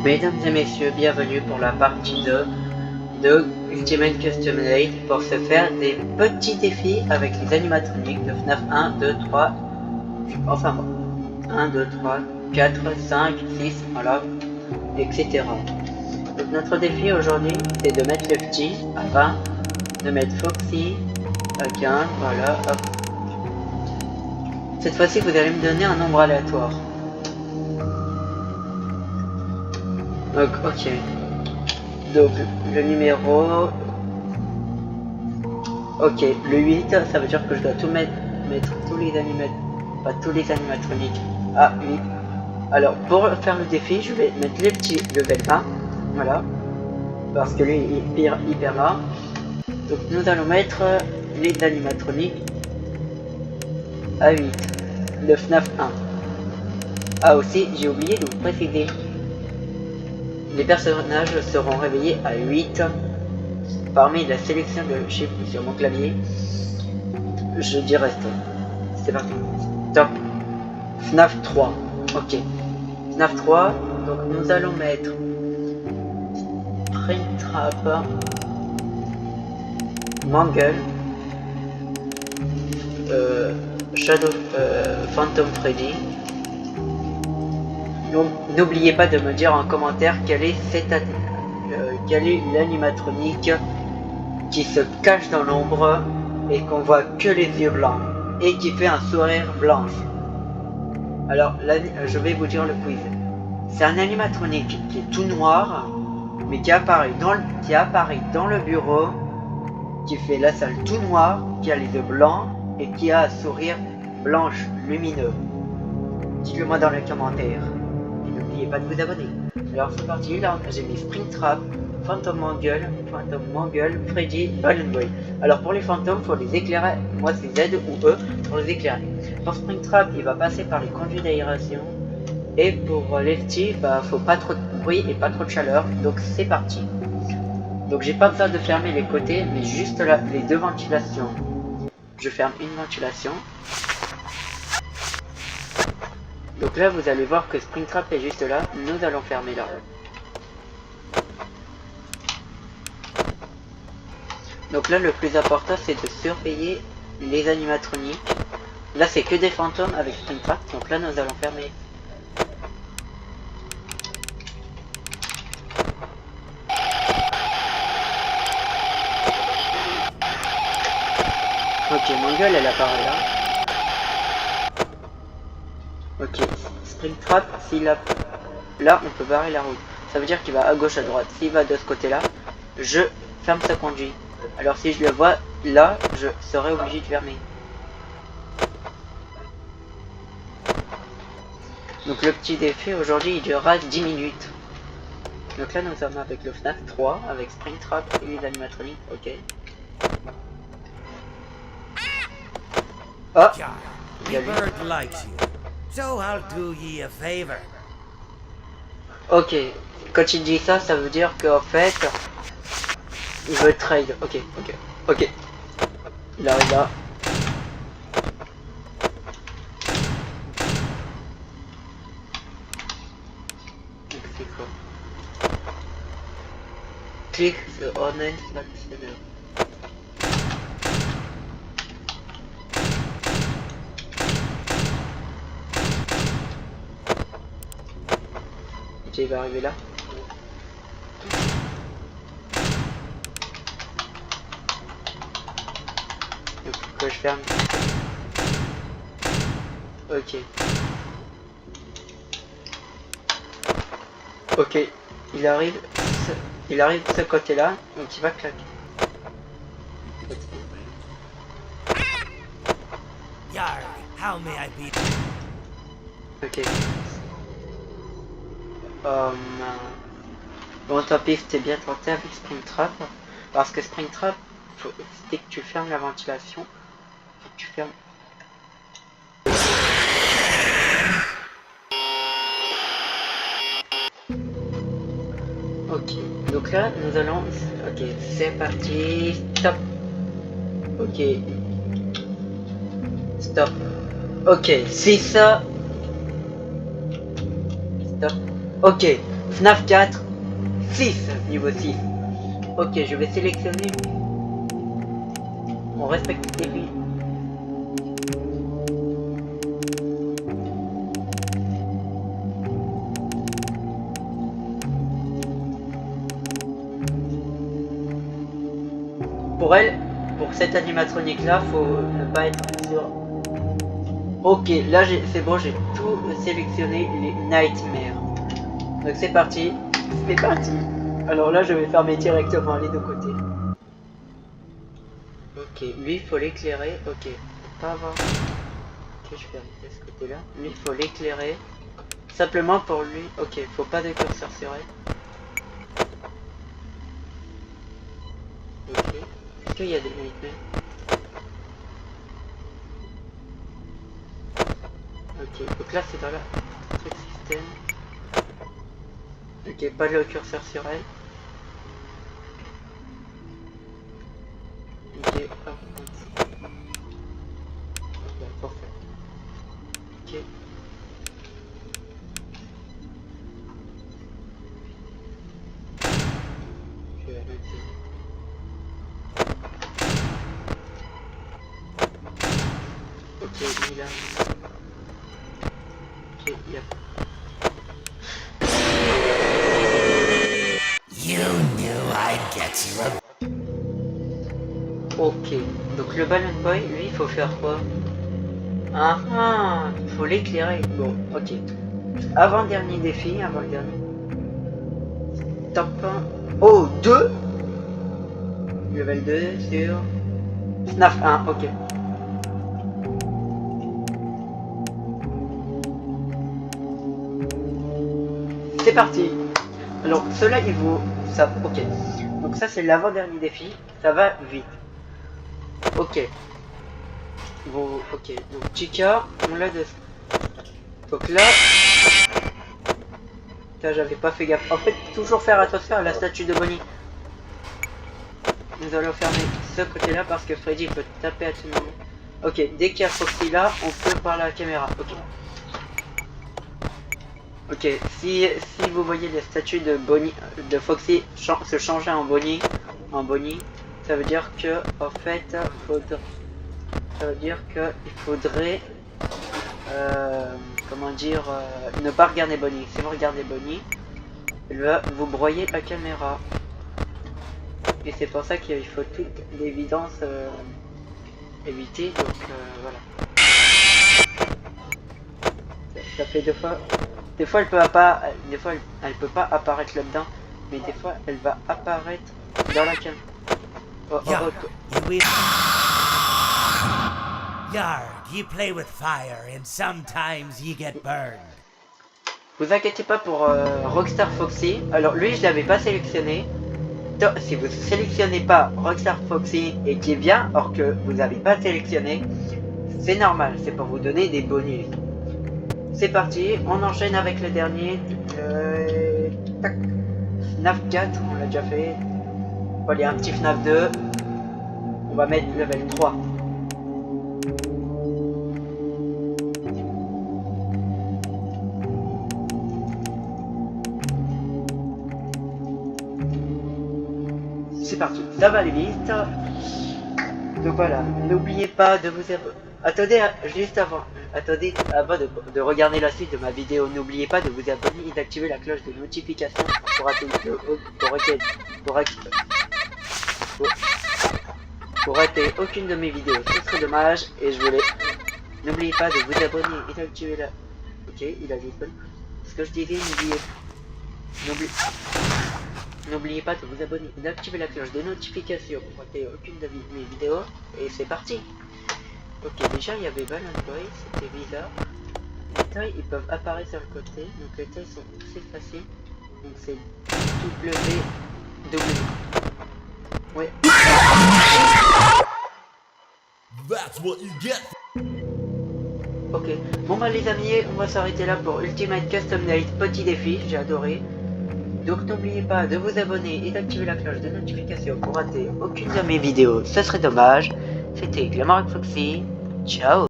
Mesdames et messieurs, bienvenue pour la partie 2 de Ultimate Custom Made pour se faire des petits défis avec les animatroniques de FNAF 1, 2, 3, enfin bon, 1, 2, 3, 4, 5, 6, voilà, etc. Donc notre défi aujourd'hui, c'est de mettre le petit à 20, de mettre Foxy à 15, voilà, hop. Cette fois-ci, vous allez me donner un nombre aléatoire. Donc, ok. Donc, le numéro... Ok, le 8, ça veut dire que je dois tout mettre tous les animatroniques à 8. Alors, pour faire le défi, je vais mettre les petits level 1, voilà. Parce que lui, il est hyper rare. Donc, nous allons mettre les animatroniques à 8. De FNAF 1. Ah aussi, j'ai oublié de vous préciser. Les personnages seront réveillés à 8 parmi la sélection de chiffres sur mon clavier. Je dis reste. C'est parti. Top. FNAF 3. Ok. FNAF 3. Donc nous allons mettre Springtrap, Mangle, Shadow, Phantom Freddy. N'oubliez pas de me dire en commentaire quelle est l'animatronique qui se cache dans l'ombre et qu'on voit que les yeux blancs et qui fait un sourire blanche. Alors là, je vais vous dire le quiz. C'est un animatronique qui est tout noir mais qui apparaît dans le bureau, qui fait la salle tout noir, qui a les yeux blancs et qui a un sourire blanche lumineux. Dites-le moi dans les commentaires. N'oubliez pas de vous abonner. Alors c'est parti, là j'ai mis Springtrap, Phantom Mangle, Freddy, Balloon Boy. Alors pour les fantômes, il faut les éclairer. Moi c'est Z ou E pour les éclairer. Pour Springtrap, il va passer par les conduits d'aération. Et pour Lefty, faut pas trop de bruit et pas trop de chaleur. Donc c'est parti. Donc j'ai pas besoin de fermer les côtés, mais juste là, les deux ventilations. Je ferme une ventilation. Donc là, vous allez voir que Springtrap est juste là. Nous allons fermer là. Donc là, le plus important, c'est de surveiller les animatroniques. Là, c'est que des fantômes avec Springtrap. Donc là, nous allons fermer. Ok, mon gueule, elle apparaît là. Ok, Springtrap, s'il a... Là, on peut barrer la route. Ça veut dire qu'il va à gauche, à droite. S'il va de ce côté-là, je ferme sa conduite. Alors si je le vois là, je serai obligé de fermer. Donc le petit défi aujourd'hui, il durera 10 minutes. Donc là, nous sommes avec le FNAF 3, avec Springtrap et les animatroniques. Ok. Oh, il y a lui. Ok, quand il dit ça, ça veut dire qu'en fait, il veut trade. Ok. Il arrive là. C'est quoi? Click the honest seller. Ok, il va arriver là. Donc, que je ferme. Ok. Ok, il arrive de ce côté-là, donc il va claquer. Ok. Bon, tant pis, t'es bien tenté avec Springtrap, parce que Springtrap, dès que tu fermes la ventilation, faut que tu fermes. Ok, donc là, nous allons... Ok, c'est parti, stop. Ok. Stop. Ok, c'est ça. Stop. Ok, FNAF 4, 6, niveau 6. Ok, je vais sélectionner. On respecte les filles. Pour elle, pour cette animatronique là, faut ne pas être sur. Ok, là c'est bon, j'ai tout sélectionné les Nightmares. Donc c'est parti. C'est parti. Alors là, je vais fermer directement les deux côtés. Ok, lui il faut l'éclairer. Ok, faut pas avoir. Ok, je ferme de ce côté-là. Lui il faut l'éclairer. Simplement pour lui. Ok, faut pas de curseur sur elle. Ok. Est-ce qu'il y a des nightmares? Ok, donc là c'est dans la truc système. Ok, pas le curseur sur elle. Ok, hop, ok, parfait. Ok. Je vais arrêter. Ok, il a. Ok, il y a. You knew I'd get you a... Ok, donc le Balloon Boy, lui, il faut faire quoi? Ah ah, il faut l'éclairer. Bon, ok. Avant-dernier défi, avant-dernier. Top 1. Oh, 2 Level 2 sur... FNAF 1, ok. C'est parti. Alors, cela, il vaut... Ça, ok. Donc ça, c'est l'avant-dernier défi. Ça va vite. Ok. Bon, ok. Donc, Chica, on l'a de... Donc là... J'avais pas fait gaffe. En fait, toujours faire attention à la statue de Bonnie. Nous allons fermer ce côté-là parce que Freddy peut taper à tout moment. Ok, dès qu'il y a Foxy là, on peut parler à la caméra. Ok. Ok, si vous voyez les statues de Bonnie, de Foxy se changer en Bonnie, ça veut dire que en fait, ça veut dire que il faudrait, comment dire, ne pas regarder Bonnie. Si vous regardez Bonnie, elle va vous broyer la caméra. Et c'est pour ça qu'il faut toute l'évidence éviter. Donc voilà. Ça fait deux fois. Des fois elle peut pas, des fois elle peut pas apparaître là-dedans, mais des fois elle va apparaître dans la cam. Oh, oh, oh. Yarg, you play with fire and sometimes you get burned. Vous inquiétez pas pour Rockstar Foxy. Alors lui je l'avais pas sélectionné. Si vous sélectionnez pas Rockstar Foxy et qui est bien, or que vous n'avez pas sélectionné, c'est normal, c'est pour vous donner des bonus. C'est parti, on enchaîne avec le dernier. Tac. FNAF 4, on l'a déjà fait. Bon, il y a un petit FNAF 2. On va mettre level 3. C'est parti, ça va aller vite. Donc voilà, n'oubliez pas de vous abonner. Attendez, juste avant. Attendez, avant de regarder la suite de ma vidéo, n'oubliez pas de vous abonner et d'activer la cloche de notification pour rater aucune de mes vidéos. Ce serait dommage et je voulais. N'oubliez pas de vous abonner et d'activer la. Ok, il a dit ce que je disais, n'oubliez pas de vous abonner et d'activer la cloche de notification pour rater aucune de mes vidéos. Et c'est parti. Ok, déjà il y avait Balloon Boy, c'était bizarre. Les tailles ils peuvent apparaître sur le côté, donc les tailles sont assez faciles. Donc c'est W. Ouais. That's what you get. Ok, bon bah les amis, on va s'arrêter là pour Ultimate Custom Night, petit défi, j'ai adoré. Donc n'oubliez pas de vous abonner et d'activer la cloche de notification pour rater aucune de mes vidéos, ce serait dommage. C'était Glamorous Foxy, ciao.